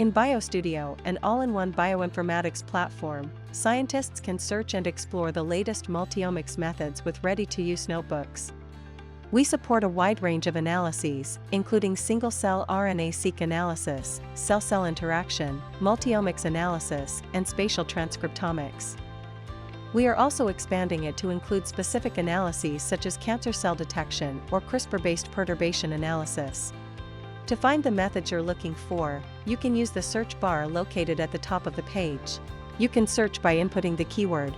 In BioStudio, an all-in-one bioinformatics platform, scientists can search and explore the latest multiomics methods with ready-to-use notebooks. We support a wide range of analyses, including single-cell RNA-seq analysis, cell-cell interaction, multiomics analysis, and spatial transcriptomics. We are also expanding it to include specific analyses such as cancer cell detection or CRISPR-based perturbation analysis. To find the methods you're looking for, you can use the search bar located at the top of the page. You can search by inputting the keyword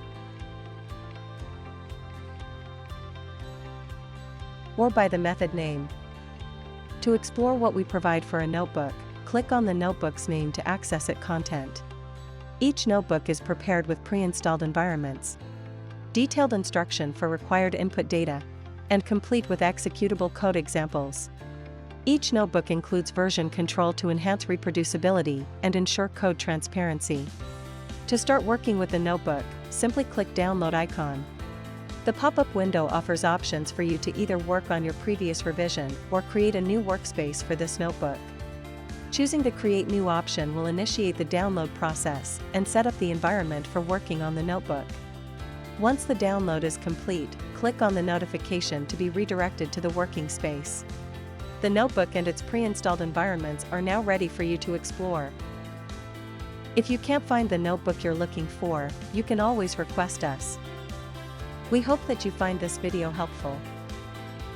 or by the method name. To explore what we provide for a notebook, click on the notebook's name to access its content. Each notebook is prepared with pre-installed environments, detailed instruction for required input data, and complete with executable code examples. Each notebook includes version control to enhance reproducibility and ensure code transparency. To start working with the notebook, simply click Download icon. The pop-up window offers options for you to either work on your previous revision or create a new workspace for this notebook. Choosing the Create New option will initiate the download process and set up the environment for working on the notebook. Once the download is complete, click on the notification to be redirected to the working space. The notebook and its pre-installed environments are now ready for you to explore. If you can't find the notebook you're looking for, you can always request us. We hope that you find this video helpful.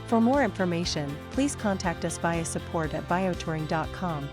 For more information, please contact us via support@biotouring.com.